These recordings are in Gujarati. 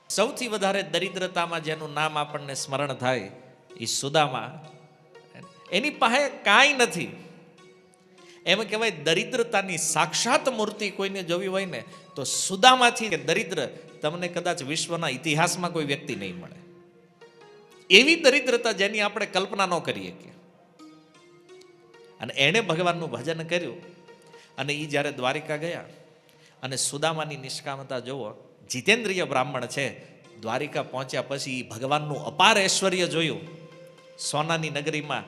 સૌથી વધારે દરિદ્રતામાં જેનું નામ આપણને સ્મરણ થાય એ સુદામા. એની પાસે કાંઈ નથી. એમ કહેવાય દરિદ્રતાની સાક્ષાત મૂર્તિ કોઈને જોવી હોય ને તો સુદામાથી દરિદ્ર તમને કદાચ વિશ્વના ઇતિહાસમાં કોઈ વ્યક્તિ નહીં મળે. એવી દરિદ્રતા જેની આપણે કલ્પના ન કરીએ કે. અને એણે ભગવાનનું ભજન કર્યું અને એ જ્યારે દ્વારિકા ગયા અને સુદામાની નિષ્કામતા જોવો. જીતેન્દ્રિય બ્રાહ્મણ છે. દ્વારિકા પહોંચ્યા પછી ભગવાનનું અપાર ઐશ્વર્ય જોયું. સોનાની નગરીમાં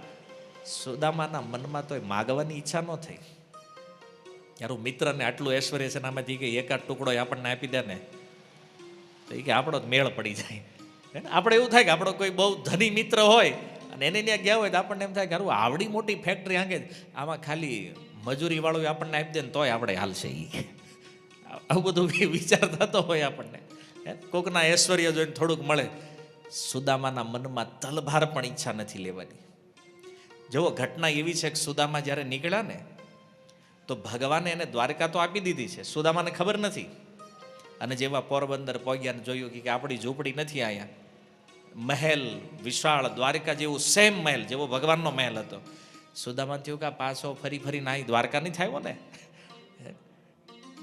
સુદામાના મનમાં તો માગવાની ઈચ્છા ન થઈ. યાર મિત્રને આટલું ઐશ્વર્ય છે ને આમાંથી કે એકાદ ટુકડો આપણને આપી દે ને તો એ કે આપણો મેળ પડી જાય. આપણે એવું થાય કે આપણો કોઈ બહુ ધની મિત્ર હોય અને એને ત્યાં ગયા હોય તો આપણને એમ થાય કે આવડી મોટી ફેક્ટરી આંગે આમાં ખાલી મજૂરી વાળું આપણને આપી દે ને તોય આપણે હાલશે. એ આવું બધું વિચાર થતો હોય આપણને. કોકના ઐશ્વર્ય જોઈને થોડુંક મળે. સુદામાના મનમાં તલભાર પણ ઈચ્છા નથી લેવાની. જો ઘટના એવી છે કે સુદામા જ્યારે નીકળ્યા ને તો ભગવાને એને દ્વારકા તો આપી દીધી છે, સુદામાને ખબર નથી. અને જેવા પોરબંદર પહોંચ્યા ને જોયું કે આપણી ઝૂંપડી નથી અહીંયા, મહેલ વિશાળ દ્વારકા જેવું સેમ મહેલ જેવો ભગવાનનો મહેલ હતો. સુદામા થયું કે આ પાછો ફરી ફરીને અહીં દ્વારકા નહીં થયો ને,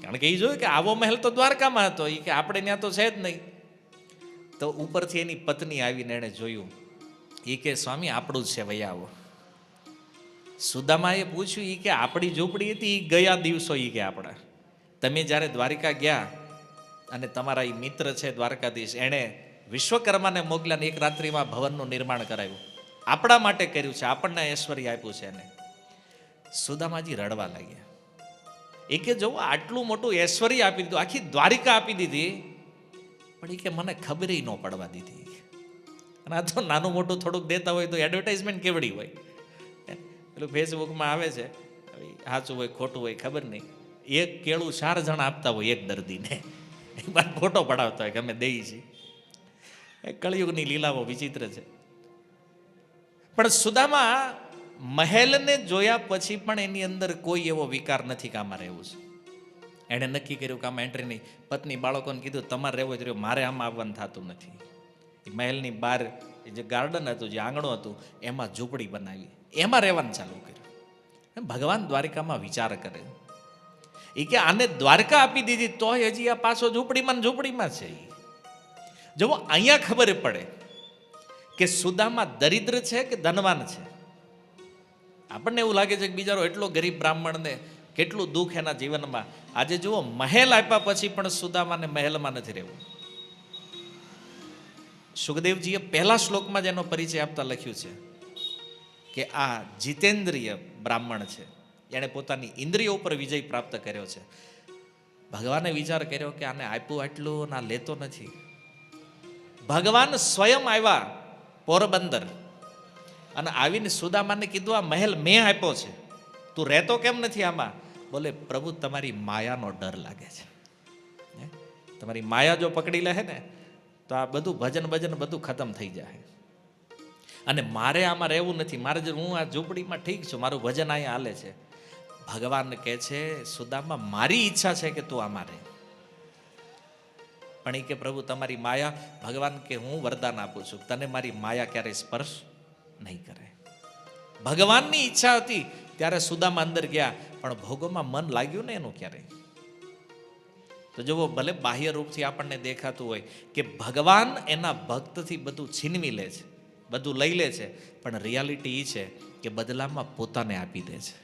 કારણ કે એ જોયું કે આવો મહેલ તો દ્વારકામાં હતો, એ કે આપણે ત્યાં તો છે જ નહીં. તો ઉપરથી એની પત્ની આવીને એણે જોયું. એ કે સ્વામી આપણું જ છે, વૈયા આવો. સુદામાએ પૂછ્યું એ કે આપણી ઝૂંપડી હતી એ ગયા દિવસો એ કે આપણા તમે જ્યારે દ્વારિકા ગયા અને તમારા એ મિત્ર છે દ્વારકાધીશ એણે વિશ્વકર્માને મોકલ્યાને એક રાત્રિમાં ભવનનું નિર્માણ કરાવ્યું, આપણા માટે કર્યું છે, આપણને ઐશ્વર્ય આપ્યું છે એને. સુદામાજી રડવા લાગ્યા. એ કે જો આટલું મોટું ઐશ્વર્ય આપી દીધું, આખી દ્વારિકા આપી દીધી, પણ એ કે મને ખબર ન પડવા દીધી. અને આ તો નાનું મોટું થોડુંક દેતા હોય તો એડવર્ટાઇઝમેન્ટ કેવડી હોય. પેલું ફેસબુકમાં આવે છે, સાચું હોય ખોટું હોય ખબર નહીં, એક કેળું 4 જણા આપતા હોય એક દર્દીને, એક બાર ફોટો પડાવતા હોય કે અમે દઈએ છીએ. કળિયુગની લીલાઓ વિચિત્ર છે. પણ સુદામા મહેલને જોયા પછી પણ એની અંદર કોઈ એવો વિકાર નથી કે આમાં રહેવું છે. એણે નક્કી કર્યું કે આમાં એન્ટ્રી નહીં. પત્ની બાળકોને કીધું તમારે રહેવું જ રહ્યું, મારે આમાં આવવાનું થતું નથી. એ મહેલની બહાર જે ગાર્ડન હતું, જે આંગણું હતું, એમાં ઝૂંપડી બનાવી, એમાં રહેવાનું ચાલુ કર્યું. ભગવાન દ્વારિકામાં વિચાર કરે. એ કે આને દ્વારકા આપી દીધી તોય હજી આ પાછો ઝૂંપડીમાં છે. જો અહીંયા ખબર પડે કે સુદામા દરિદ્ર છે કે ધનવાન છે. આપણને એવું લાગે છે કે બિચારો એટલો ગરીબ બ્રાહ્મણને કેટલું દુઃખ એના જીવનમાં. આજે જુઓ મહેલ આપ્યા પછી પણ સુદામાને મહેલમાં નથી રહેવું. સુખદેવજીએ પહેલા શ્લોકમાં જ એનો પરિચય આપતા લખ્યું છે કે આ જીતેન્દ્રિય બ્રાહ્મણ છે, એણે પોતાની ઇન્દ્રિયો ઉપર વિજય પ્રાપ્ત કર્યો છે. ભગવાને વિચાર કર્યો કે આને આપ્યું આટલું ના લેતો નથી. ભગવાન સ્વયં આવ્યા પોરબંદર અને આવીને સુદામાને કીધું આ મહેલ મેં આપ્યો છે, તું રહેતો કેમ નથી આમાં? બોલે પ્રભુ તમારી માયાનો ડર લાગે છે, તમારી માયા જો પકડી લે ને તો આ બધું ભજન બધું ખતમ થઈ જાય. અને મારે આમાં રહેવું નથી, મારે હું આ ઝૂંપડીમાં ઠીક છું, મારું ભજન અહીંયા હાલે છે. ભગવાન કહે છે સુદામા મારી ઈચ્છા છે કે તું આમાં રહે. પણ એ કે પ્રભુ તમારી માયા, ભગવાન કે હું વરદાન આપું છું તને મારી માયા ક્યારેય સ્પર્શ નહીં કરે. ભગવાનની ઈચ્છા હતી ત્યારે સુદામા અંદર ગયા, પણ ભોગોમાં મન લાગ્યું ને એનું ક્યારેય. તો જુઓ ભલે બાહ્ય રૂપથી આપણને દેખાતું હોય કે ભગવાન એના ભક્તથી બધું છીનવી લે છે, બધું લઈ લે છે, પણ રિયાલિટી એ છે કે બદલામાં પોતાને આપી દે છે.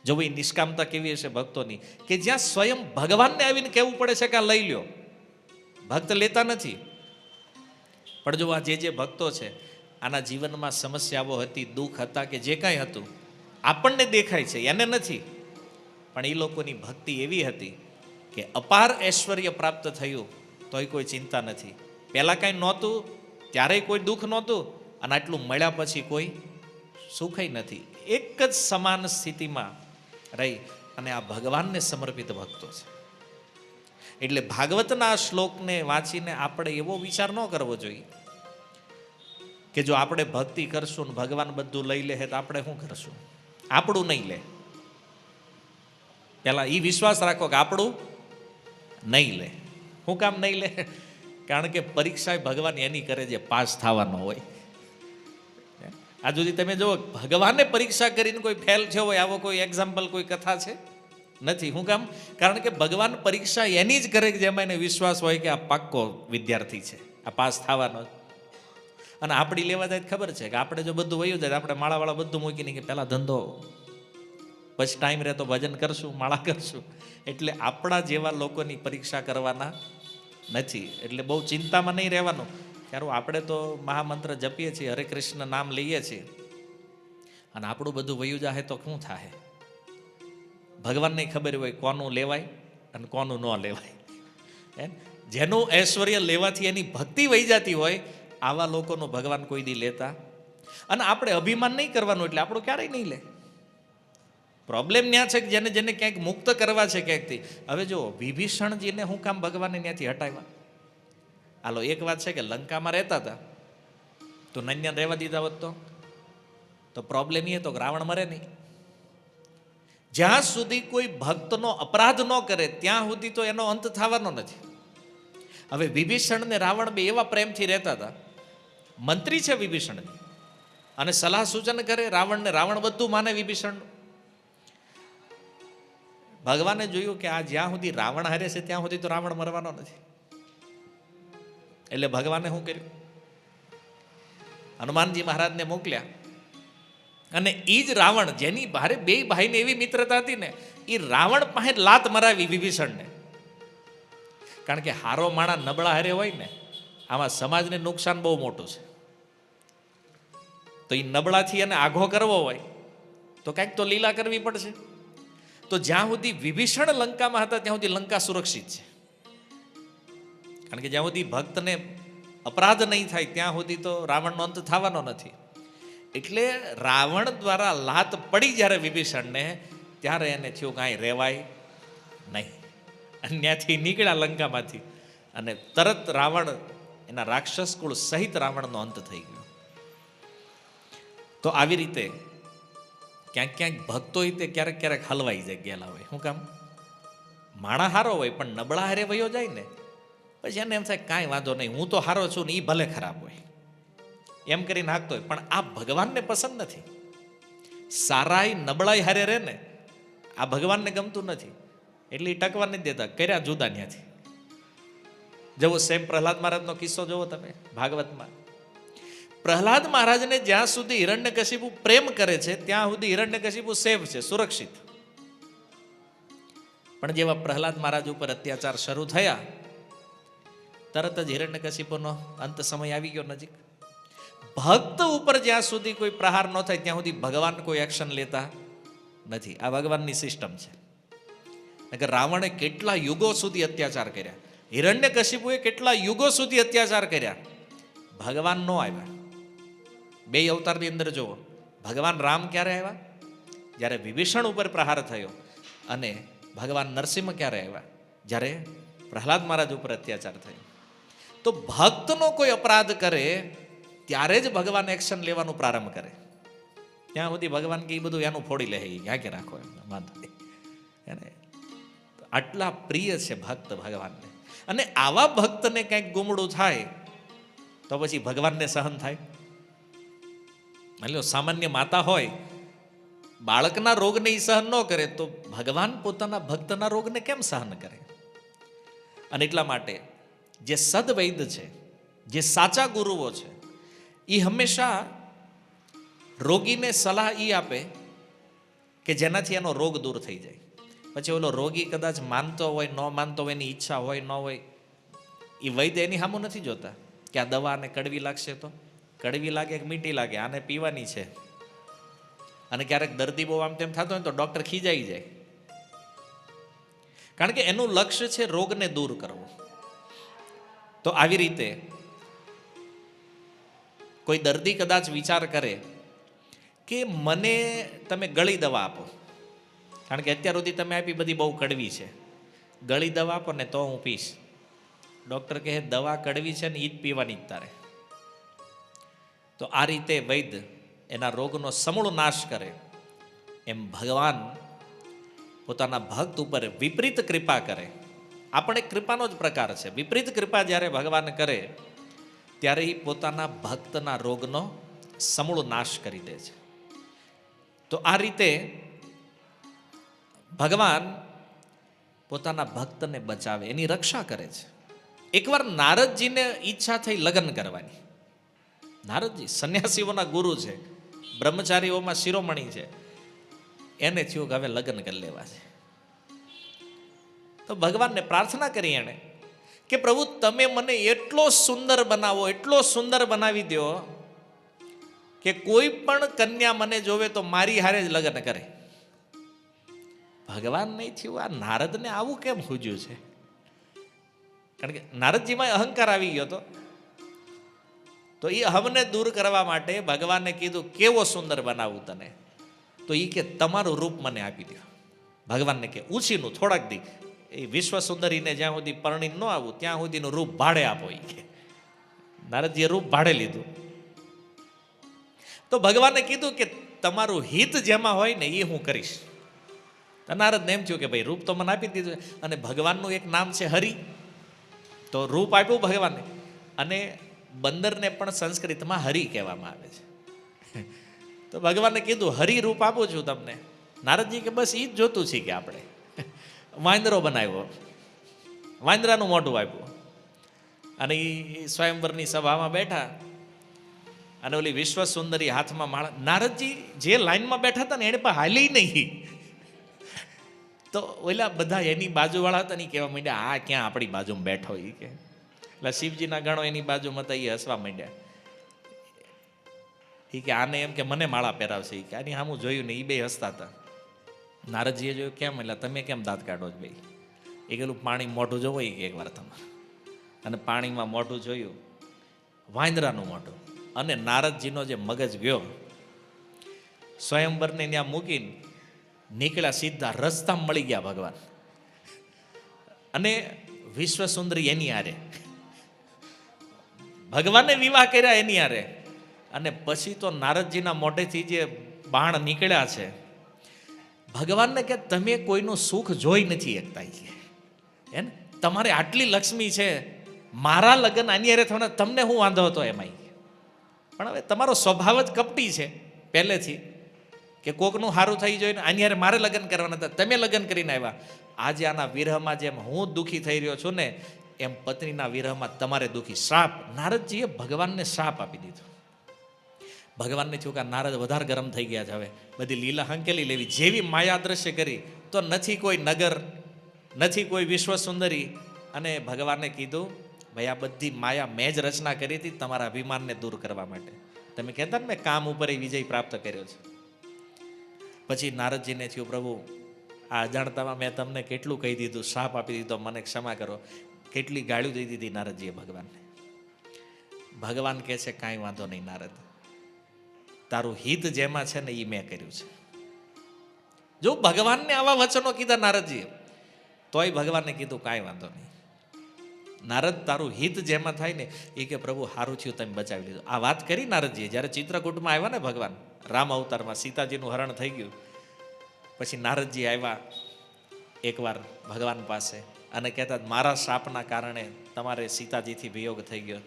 જો એ નિષ્કામતા કેવી હશે ભક્તોની કે જ્યાં સ્વયં ભગવાનને આવીને કહેવું પડે છે કે આ લઈ લ્યો. ભક્ત લેતા નથી. પણ જો આ જે ભક્તો છે આના જીવનમાં સમસ્યાઓ હતી, દુઃખ હતા કે જે કાંઈ હતું આપણને દેખાય છે, એને નથી. પણ એ લોકોની ભક્તિ એવી હતી કે અપાર ઐશ્વર્ય પ્રાપ્ત થયું તોય કોઈ ચિંતા નથી. પહેલાં કાંઈ નહોતું ત્યારે કોઈ દુઃખ નહોતું, અને આટલું મળ્યા પછી કોઈ સુખય નથી. એક જ સમાન સ્થિતિમાં રહી અને આ ભગવાનને સમર્પિત ભક્તો છે. એટલે ભાગવતના આ શ્લોકને વાંચીને આપણે એવો વિચાર ન કરવો જોઈએ કે જો આપણે ભક્તિ કરશું ને ભગવાન બધું લઈ લે તો આપણે શું કરશું? આપણું નહીં લે. પહેલા એ વિશ્વાસ રાખો કે આપણું નહીં લે. શું કામ નહીં લે? કારણ કે પરીક્ષા ભગવાન એની કરે જે પાસ થવાનો હોય. આ સુધી તમે જુઓ, ભગવાને પરીક્ષા કરીને કોઈ ફેલ થયો હોય આવો કોઈ એક્ઝામ્પલ, કોઈ કથા છે? નથી. શું કામ? કારણ કે ભગવાન પરીક્ષા એની જ કરે કે જેમાં એને વિશ્વાસ હોય કે આ પાક્કો વિદ્યાર્થી છે, આ પાસ થવાનો. અને આપણી લેવા જાય ખબર છે કે આપણે જો બધું વયું જાય, આપણે માળાવાળા બધું મૂકીને કે પહેલાં ધંધો, પછી ટાઈમ રહે તો ભજન કરશું, માળા કરશું. એટલે આપણા જેવા લોકોની પરીક્ષા કરવાના નથી. એટલે બહુ ચિંતામાં નહીં રહેવાનું. ત્યારે આપણે તો મહામંત્ર જપીએ છીએ, હરે કૃષ્ણ નામ લઈએ છીએ, અને આપણું બધું વયું જાહે તો શું થાય? ભગવાનને ખબર હોય કોનું લેવાય અને કોનું ન લેવાય. જેનું ઐશ્વર્ય લેવાથી એની ભક્તિ વહી જતી હોય, આવા લોકોનું ભગવાન કોઈ દી લેતા. અને આપણે અભિમાન નહીં કરવાનું, એટલે આપણું ક્યારેય નહીં લે. પ્રોબ્લેમ ત્યાં છે કે જેને જેને ક્યાંક મુક્ત કરવા છે ક્યાંકથી. હવે જો વિભીષણજીને હું કામ ભગવાને ત્યાંથી હટાવ્યા? હાલો, એક વાત છે કે લંકામાં રહેતા હતા તો નૈન્યાને રહેવા દીધા હોત તો પ્રોબ્લેમ એ હતો કે રાવણ મરે નહીં. જ્યાં સુધી કોઈ ભક્તનો અપરાધ ન કરે ત્યાં સુધી તો એનો અંત થવાનો નથી. હવે વિભીષણ ને રાવણ બે એવા પ્રેમથી રહેતા હતા. મંત્રી છે વિભીષણ, અને સલાહ સૂચન કરે રાવણને, રાવણ બધું માને વિભીષણ. ભગવાને જોયું કે આ જ્યાં સુધી રાવણ હારે છે ત્યાં સુધી તો રાવણ મરવાનો નથી. એટલે ભગવાને શું કર્યું? હનુમાનજી મહારાજને મોકલ્યા, અને એ જ રાવણ જેની ભારે બે ભાઈને એવી મિત્રતા હતી ને, એ રાવણ પાસે લાત મરાવી વિભીષણને. કારણ કે હારો માણા નબળા હારે હોય ને, આમાં સમાજને નુકસાન બહુ મોટું છે. તો એ નબળાથી એને આઘો કરવો હોય તો કંઈક તો લીલા કરવી પડશે. તો જ્યાં સુધી વિભીષણ લંકામાં હતા ત્યાં સુધી લંકા સુરક્ષિત છે. કારણ કે જ્યાં સુધી ભક્તને અપરાધ નહીં થાય ત્યાં સુધી તો રાવણનો અંત થવાનો નથી. એટલે રાવણ દ્વારા લાત પડી જ્યારે વિભીષણને, ત્યારે એને થયું કાંઈ રહેવાય નહીં. અને ત્યાંથી નીકળ્યા લંકામાંથી, અને તરત રાવણ, એના રાક્ષસ કુળ સહિત રાવણનો અંત થઈ ગયો. તો આવી રીતે ક્યાંક ક્યાંક ભક્તો તે ક્યારેક ક્યારેક હલવાઈ જાય ગયેલા હોય. શું કામ? માણા હારો હોય પણ નબળા હારે વયો જાય ને, પછી એને એમ થાય કાંઈ વાંધો નહીં, હું તો હારો છું ને એ ભલે ખરાબ હોય, એમ કરીને હાંકતો હોય. પણ આ ભગવાનને પસંદ નથી. સારાઈ નબળાઈ હારે રહે ને, આ ભગવાનને ગમતું નથી. એટલે એ ટકવા નથી દેતા, કર્યા જુદા ત્યાંથી. જવો સેમ પ્રહલાદ મહારાજનો કિસ્સો જુઓ તમે ભાગવતમાં. પ્રહલાદ મહારાજને જ્યાં સુધી હિરણ્યકશિપુ પ્રેમ કરે છે ત્યાં સુધી હિરણ્યકશિપુ સેફ છે, સુરક્ષિત. પણ જેવા પ્રહલાદ મહારાજ ઉપર અત્યાચાર શરૂ થયા, તરત જ હિરણ્યકશિપુનો અંત સમય આવી ગયો નજીક. ભક્ત ઉપર જ્યાં સુધી કોઈ પ્રહાર ન થાય ત્યાં સુધી ભગવાન કોઈ એક્શન લેતા નથી. આ ભગવાનની સિસ્ટમ છે. કે રાવણે કેટલા યુગો સુધી અત્યાચાર કર્યા, હિરણ્યકશિપુએ કેટલા યુગો સુધી અત્યાચાર કર્યા, ભગવાન નો આવ્યા. બે અવતારની અંદર જુઓ, ભગવાન રામ ક્યારે આવ્યા? જ્યારે વિભીષણ ઉપર પ્રહાર થયો. અને ભગવાન નરસિંહ ક્યારે આવ્યા? જ્યારે પ્રહલાદ મહારાજ ઉપર અત્યાચાર થયો. તો ભક્તનો કોઈ અપરાધ કરે ત્યારે જ ભગવાન એક્શન લેવાનું પ્રારંભ કરે. ત્યાં સુધી ભગવાન કે એ બધું એનું ફોડી લે, ક્યાં કે રાખો એમ વાંધો નહીં. એને આટલા પ્રિય છે ભક્ત ભગવાનને. અને આવા ભક્તને કંઈક ગુમડું થાય તો પછી ભગવાનને સહન થાય? એટલે સામાન્ય માતા હોય, બાળકના રોગને એ સહન ન કરે તો ભગવાન પોતાના ભક્તના રોગને કેમ સહન કરે? અને એટલા માટે જે સદવૈદ છે, જે સાચા ગુરુઓ છે, એ હંમેશા રોગીને સલાહ એ આપે કે જેનાથી એનો રોગ દૂર થઈ જાય. પછી ઓલો રોગી કદાચ માનતો હોય, ન માનતો હોય, એની ઈચ્છા હોય ન હોય, એ વૈદ્ય એની સામું નથી જોતા કે આ દવા આને કડવી લાગશે તો કડવી લાગે કે મીઠી લાગે, આને પીવાની છે. અને ક્યારેક દર્દી બહુ આમ તેમ થતો હોય તો ડૉક્ટર ખીજાઈ જાય, કારણ કે એનું લક્ષ્ય છે રોગને દૂર કરવો. તો આવી રીતે કોઈ દર્દી કદાચ વિચાર કરે કે મને તમે ગળી દવા આપો, કારણ કે અત્યાર સુધી તમે આપી બધી બહુ કડવી છે, ગળી દવા આપો ને તો હું પીશ. ડૉક્ટર કહે દવા કડવી છે ને એ જ પીવાની જ તારે. તો આ રીતે વૈદ્ય એના રોગનો સમૂળ નાશ કરે, એમ ભગવાન પોતાના ભક્ત ઉપર વિપરીત કૃપા કરે. આ પણ એક કૃપાનો જ પ્રકાર છે. વિપરીત કૃપા જ્યારે ભગવાન કરે ત્યારે એ પોતાના ભક્તના રોગનો સમૂળ નાશ કરી દે છે. તો આ રીતે ભગવાન પોતાના ભક્તને બચાવે, એની રક્ષા કરે છે. એકવાર નારદજીને ઈચ્છા થઈ લગ્ન કરવાની. નારદજી સંન્યાસીઓના ગુરુ છે, બ્રહ્મચારીઓમાં શિરોમણી છે. એને થયું કે હવે લગ્ન કરી લેવા છે. તો ભગવાનને પ્રાર્થના કરી એણે કે પ્રભુ તમે મને એટલો સુંદર બનાવો, એટલો સુંદર બનાવી દો કે કોઈ પણ કન્યા મને જોવે તો મારી હારે જ લગ્ન કરે. ભગવાન નહીં થયું આ નારદને આવું કેમ સૂજ્યું છે? કારણ કે નારદજીમાં અહંકાર આવી ગયો હતો. તો એ અહમને દૂર કરવા માટે ભગવાને કીધું કેવો સુંદર બનાવું તને? તો એ કે તમારું રૂપ મને આપી દો. ભગવાનને કે ઊંચીનું થોડાક દી એ વિશ્વ સુંદરીને જ્યાં સુધી પરણી ન આવું ત્યાં સુધીનું રૂપ ભાડે આપો. એ કે નારદજીએ રૂપ ભાડે લીધું. તો ભગવાને કીધું કે તમારું હિત જેમાં હોય ને એ હું કરીશ. નારદને એમ થયું કે ભાઈ રૂપ તો મને આપી દીધું, અને ભગવાનનું એક નામ છે હરિ. તો રૂપ આપ્યું ભગવાને, અને બંદરને પણ સંસ્કૃતમાં હરિ કહેવામાં આવે છે. તો ભગવાને કીધું હરિ રૂપ આપું છું તમને. નારદજી કે બસ એ જ જોતું છે કે આપણે વાંદરો બનાવ્યો, વાંદરાનું મોઢું આપ્યું, અને એ સ્વયંવરની સભામાં બેઠા, અને ઓલી વિશ્વ સુંદરી હાથમાં માળા. નારદજી જે લાઈનમાં બેઠા હતા ને એને પણ હાલી નહીં. તો ઓલા બધા એની બાજુવાળા હતા ને કહેવા માંડ્યા આ ક્યાં આપણી બાજુમાં બેઠો? એ કે એટલે શિવજીના ગણો એની બાજુમાં હતા, એ હસવા માંડ્યા. એ કે આને એમ કે મને માળા પહેરાવશે. એ કે આની સામું જોયું ને એ બે હસતા હતા. નારદજીએ જોયું કેમ? એટલે તમે કેમ દાંત કાઢો છો ભાઈ? એ પેલું પાણી મોઢું જોવો એ એકવાર તમે. અને પાણીમાં મોઢું જોયું, વાંદરાનું મોઢું. અને નારદજીનો જે મગજ ગયો, સ્વયંવરને ત્યાં મૂકીને નીકળ્યા, સીધા રસ્તા મળી ગયા ભગવાન. અને વિશ્વ સુંદરી એની હારે, ભગવાને વિવાહ કર્યા એની હારે. અને પછી તો નારદજીના મોઢેથી જે બાણ નીકળ્યા છે, ભગવાનને કે તમે કોઈનું સુખ જોઈ નથી શકતા. હે ને, તમારે આટલી લક્ષ્મી છે, મારા લગ્ન આની હારે થવાના, તમને હું વાંધો હતો એમાં? પણ હવે તમારો સ્વભાવ જ કપટી છે પહેલેથી, કે કોકનું સારું થઈ જોઈને આની હારે મારે લગ્ન કરવાના હતા, તમે લગ્ન કરીને આવ્યા. આજે આના વિરહમાં જેમ હું દુઃખી થઈ રહ્યો છું ને, એમ પત્નીના વિરહમાં તમારે દુઃખી. શ્રાપ, નારદજીએ ભગવાનને શ્રાપ આપી દીધો. ભગવાનને થયું કે નારદ વધારે ગરમ થઈ ગયા છે, હવે બધી લીલા હંકેલી લેવી. જેવી માયા દ્રશ્ય કરી તો નથી કોઈ નગર, નથી કોઈ વિશ્વ સુંદરી. અને ભગવાને કીધું ભાઈ આ બધી માયા મેં જ રચના કરી હતી તમારા અભિમાનને દૂર કરવા માટે. તમે કહેતા ને મેં કામ ઉપર વિજય પ્રાપ્ત કર્યો છે. પછી નારદજીને થયું પ્રભુ આ અજાણતામાં મેં તમને કેટલું કહી દીધું, શ્રાપ આપી દીધો, મને ક્ષમા કરો. કેટલી ગાળ્યું દઈ દીધી નારદજીએ ભગવાનને. ભગવાન કહે છે કાંઈ વાંધો નહીં નારદ, તારું હિત જેમાં છે ને એ મેં કર્યું છે. જો ભગવાનને આવા વચનો કીધા નારદજીએ, તોય ભગવાનને કીધું કાંઈ વાંધો નહીં નારદ, તારું હિત જેમાં થાય ને એ કે પ્રભુ સારું થયું તમે બચાવી લીધું. આ વાત કરી નારદજીએ જ્યારે ચિત્રકૂટમાં આવ્યા ને ભગવાન રામ અવતારમાં, સીતાજીનું હરણ થઈ ગયું. પછી નારદજી આવ્યા એકવાર ભગવાન પાસે અને કહેતા મારા શ્રાપના કારણે તમારે સીતાજીથી વિયોગ થઈ ગયો.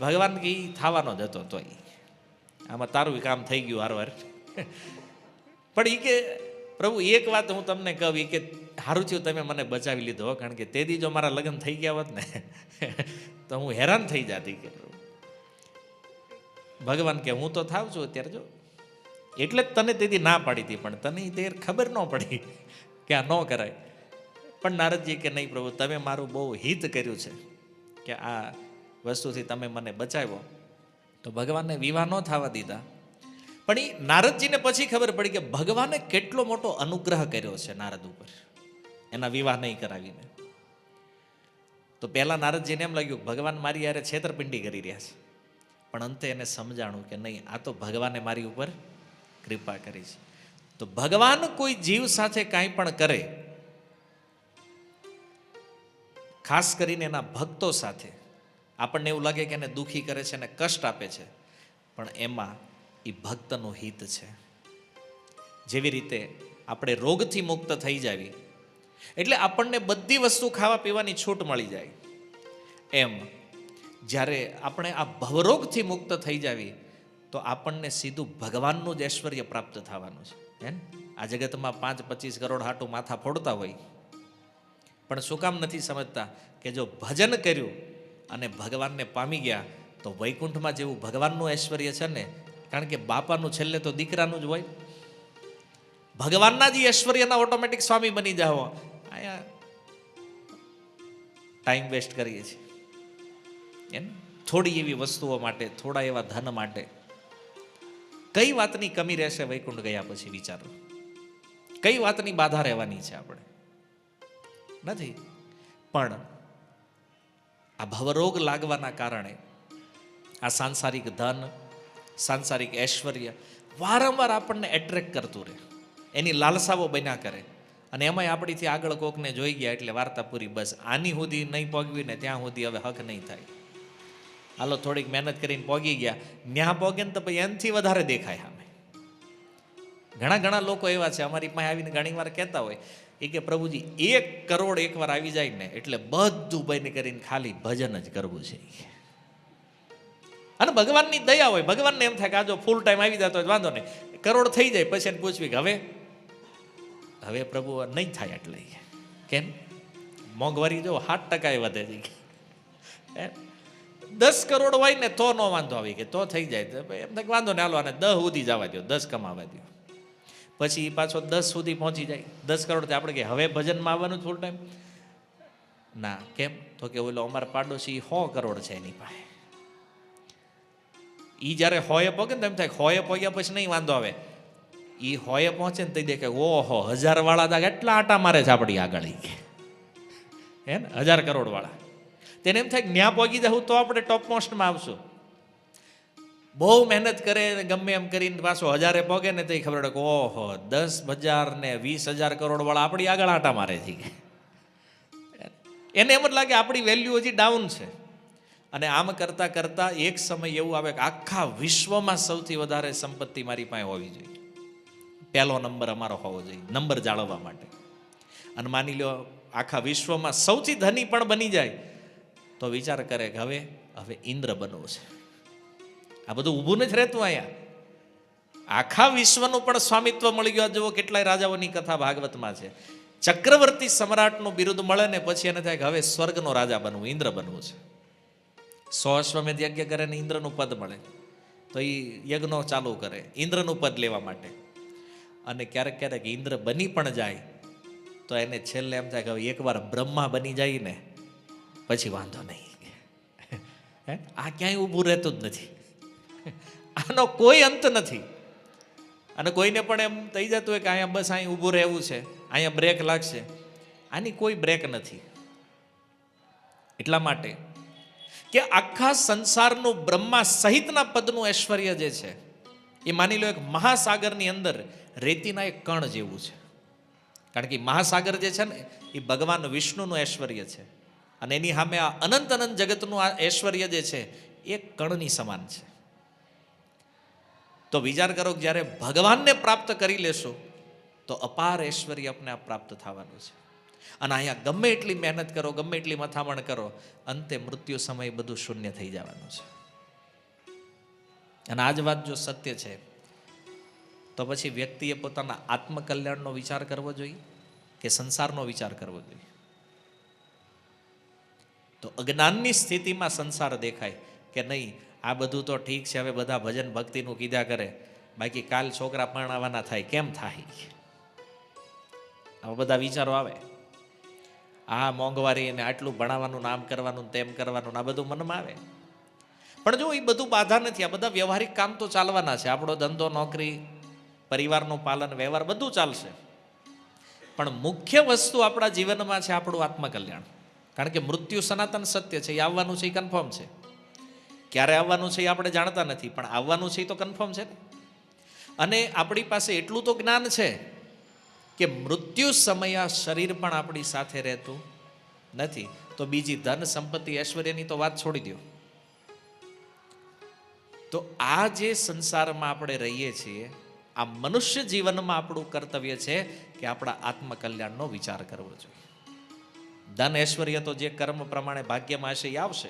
ભગવાન કે એ થવાનો જ હતો, તો આમાં તારું કામ થઈ ગયું હારવાર. પણ એ કે પ્રભુ એક વાત હું તમને કહું, એ કે સારું થયું તમે મને બચાવી લીધો, કારણ કે તેથી જો મારા લગ્ન થઈ ગયા હોત ને તો હું હેરાન થઈ જાતી. કે ભગવાન કે હું તો થાવ છું અત્યારે, જો એટલે જ તને તેથી ના પાડી હતી, પણ તને તે ખબર ન પડી કે આ ન કરાય. પણ નારદજી કે નહીં પ્રભુ તમે મારું બહુ હિત કર્યું છે કે આ વસ્તુથી તમે મને બચાવ્યો. તો ભગવાનને વિવાહ ન થવા દીધા. પણ એ નારદજીને પછી ખબર પડી કે ભગવાને કેટલો મોટો અનુગ્રહ કર્યો છે નારદ ઉપર, એના વિવાહ નહીં કરાવીને. તો પહેલા નારદજીને એમ લાગ્યું ભગવાન મારી યારે છેતરપિંડી કરી રહ્યા છે, પણ અંતે એને સમજાણું કે નહીં, આ તો ભગવાને મારી ઉપર કૃપા કરી છે. તો ભગવાન કોઈ જીવ સાથે કાંઈ પણ કરે, ખાસ કરીને એના ભક્તો સાથે, આપણને એવું લાગે કે એને દુઃખી કરે છે, એને કષ્ટ આપે છે, પણ એમાં એ ભક્તનું હિત છે. જેવી રીતે આપણે રોગથી મુક્ત થઈ જાવી એટલે આપણને બધી વસ્તુ ખાવા પીવાની છૂટ મળી જાય. એમ જ્યારે આપણે આ ભવરોગથી મુક્ત થઈ જાવી તો આપણને સીધું ભગવાનનું જ ઐશ્વર્ય પ્રાપ્ત થવાનું છે. હે ને? આ જગતમાં 5-25 કરોડ હાટું માથા ફોડતા હોય, પણ શું કામ નથી સમજતા કે જો ભજન કર્યું અને ભગવાનને પામી ગયા તો વૈકુંઠમાં જેવું ભગવાનનું ઐશ્વર્ય છે ને, કારણ કે બાપાનું છેલ્લે તો દીકરાનું જ હોય. ભગવાનના જ ઐશ્વર્યના ઓટોમેટિક સ્વામી બની જાઓ. અહીંયા ટાઈમ વેસ્ટ કરીએ છીએ એમ થોડી એવી વસ્તુઓ માટે, થોડા એવા ધન માટે. કઈ વાતની કમી રહેશે વૈકુંઠ ગયા પછી? વિચારો, કઈ વાતની બાધા રહેવાની છે? આપણે નથી. પણ આ ભવરોગ લાગવાના કારણે આ સાંસારિક ધન, સાંસારિક ઐશ્વર્ય વારંવાર આપણને એટ્રેક્ટ કરતું રહે, એની લાલસાઓ બન્યા કરે. અને એમાંય આપણીથી આગળ કોકને જોઈ ગયા એટલે વાર્તા પૂરી. બસ આની સુધી નહીં પહોંચવી ને ત્યાં સુધી હવે હક નહીં થાય. હાલો થોડીક મહેનત કરીને પહોંચી ગયા, ન્યા પહોંચે ને તો પછી એનાથી વધારે દેખાય સામે. ઘણા લોકો એવા છે અમારી પાસે આવીને ઘણી વાર કહેતા હોય એ કે પ્રભુજી 1 કરોડ એકવાર આવી જાય ને એટલે બધું બંધ કરીને ખાલી ભજન જ કરવું છે. અને ભગવાનની દયા હોય, ભગવાનને એમ થાય કે આ જો ફૂલ ટાઈમ આવી જતો હોય વાંધો નહીં, કરોડ થઈ જાય પછી એને પૂછવી કે હવે પ્રભુ નહીં થાય. એટલે કેમ? મોંઘવારી જો 7% વધે છે. 10 કરોડ હોય ને તો નો વાંધો આવી કે તો થઈ જાય, એમ થાય વાંધો ને હાલો આને 10 સુધી જવા દો, 10 કમાવા દો. પછી પાછો 10 સુધી પહોંચી જાય. 10 કરોડથી આપણે કે હવે ભજનમાં આવવાનું ફૂલ ટાઈમ ના. કેમ? તો કે ઓલો અમારા પાડોશી 100 કરોડ છે એની પાસે. એ જ્યારે 100 પહોંચે ને એમ થાય 100 પહોંચ્યા પછી નહીં વાંધો આવે. એ 100 પહોંચે ને તો દેખાય ઓહો 1000 વાળા કેટલા આટા મારે છે આપણી આગળ, હે ને? 1000 કરોડ વાળા. તેને એમ થાય ન્યા પહોંચી જવું તો આપણે ટોપ મોસ્ટમાં આવશું. બહુ મહેનત કરે ગમે એમ કરીને પાછો 1000 પહોંચે ને તો ખબર પડે કે ઓહો 10,000 ને 20,000 કરોડ વાળા આપણી આગળ આટા મારે છે. એને એમ જ લાગે આપણી વેલ્યુ હજી ડાઉન છે. અને આમ કરતાં કરતાં એક સમય એવું આવે કે આખા વિશ્વમાં સૌથી વધારે સંપત્તિ મારી પાસે હોવી જોઈએ, પહેલો નંબર અમારો હોવો જોઈએ નંબર જાળવવા માટે. અને માની લો આખા વિશ્વમાં સૌથી ધની પણ બની જાય તો વિચાર કરે કે હવે ઇન્દ્ર બનવું છે. આ બધું ઊભું નથી રહેતું. અહીંયા આખા વિશ્વનું પણ સ્વામિત્વ મળી ગયું. જુઓ કેટલાય રાજાઓની કથા ભાગવતમાં છે. ચક્રવર્તી સમ્રાટનું બિરુદ મળે ને પછી એને થાય કે હવે સ્વર્ગનો રાજા બનવું, ઇન્દ્ર બનવું છે. 100 અશ્વમેધ યજ્ઞ કરે ને ઇન્દ્રનું પદ મળે તો એ યજ્ઞો ચાલુ કરે ઇન્દ્રનું પદ લેવા માટે. અને ક્યારેક ક્યારેક ઇન્દ્ર બની પણ જાય તો એને છેલ્લે એમ થાય કે હવે એકવાર બ્રહ્મા બની જાય ને પછી વાંધો નહીં. આ ક્યાંય ઊભું રહેતું જ નથી. આનો કોઈ અંત નથી. અને કોઈને પણ એમ થઈ જતું હોય કે અહીંયા બસ અહીં ઊભું રહેવું છે, અહીંયા બ્રેક લાગશે. આની કોઈ બ્રેક નથી. એટલા માટે કે આખા સંસારનું બ્રહ્મા સહિતના પદનું ઐશ્વર્ય જે છે એ માની લો એક મહાસાગરની અંદર રેતીના એક કણ જેવું છે. કારણ કે મહાસાગર જે છે ને એ ભગવાન વિષ્ણુનું ઐશ્વર્ય છે. અને એની સામે આ અનંત જગતનું આ ઐશ્વર્ય જે છે એ કણની સમાન છે. તો વિચાર કરો કે જ્યારે ભગવાનને પ્રાપ્ત કરી લેશો તો અપાર ઐશ્વર્ય આપને આપ પ્રાપ્ત થવાનું છે. અને અહીંયા ગમે એટલી મહેનત કરો, ગમે એટલી મથામણ કરો, અંતે મૃત્યુ સમયે બધું શૂન્ય થઈ જવાનું છે. અને આ જ વાત જો સત્ય છે તો પછી વ્યક્તિએ પોતાના આત્મકલ્યાણનો વિચાર કરવો જોઈએ કે સંસારનો વિચાર કરવો જોઈએ? તો અજ્ઞાનની સ્થિતિમાં સંસાર દેખાય કે નહીં આ બધું તો ઠીક છે, હવે બધા ભજન ભક્તિનું કીધા કરે, બાકી કાલ છોકરા પરણાવવાના થાય, કેમ થાય? આવા બધા વિચારો આવે. આ મોંઘવારી અને આટલું ભણાવવાનું, નામ કરવાનું, તેમ કરવાનું, આ બધું મનમાં આવે. પણ જો એ બધું બાધા નથી. આ બધા વ્યવહારિક કામ તો ચાલવાના છે. આપણો ધંધો, નોકરી, પરિવારનું પાલન, વ્યવહાર બધું ચાલશે. પણ મુખ્ય વસ્તુ આપણા જીવનમાં છે આપણું આત્મકલ્યાણ. કારણ કે મૃત્યુ સનાતન સત્ય છે. એ આવવાનું છે, એ કન્ફર્મ છે. ક્યારે આવવાનું છે એ આપણે જાણતા નથી, પણ આવવાનું છે એ તો કન્ફર્મ છે ને. અને આપણી પાસે એટલું તો જ્ઞાન છે કે મૃત્યુ સમયે આ શરીર પણ આપણી સાથે રહેતું નથી. તો બીજી ધન સંપત્તિ ઐશ્વર્યની તો વાત છોડી દો. તો આ જે સંસારમાં આપણે રહીએ છીએ આ મનુષ્ય જીવનમાં આપણું કર્તવ્ય છે કે આપણા આત્મકલ્યાણનો વિચાર કરવો જોઈએ. ધન ઐશ્વર્ય તો જે કર્મ પ્રમાણે ભાગ્યમાં હશે એ આવશે,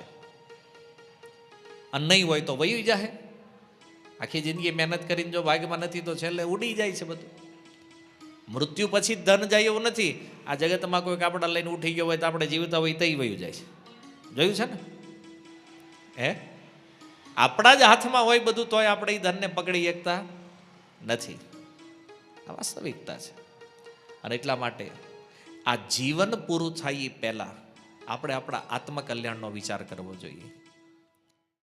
અને નહીં હોય તો વયું જાય. આખી જિંદગી મહેનત કરીને જો ભાગ્યમાં નથી તો છેલ્લે ઉડી જાય છે બધું. મૃત્યુ પછી ધન જાય એવું નથી. આ જગતમાં કોઈ કાપડા લઈને ઉઠી ગયો હોય તો આપણે જીવતા હોય તઈ વયું જાય છે. જોયું છે ને? હે, આપણા જ હાથમાં હોય બધું તોય આપણે એ ધનને પકડી શકતા નથી. આ વાસ્તવિકતા છે. અને એટલા માટે આ જીવન પૂરું થાય એ પહેલા આપણે આપણા આત્મકલ્યાણનો વિચાર કરવો જોઈએ.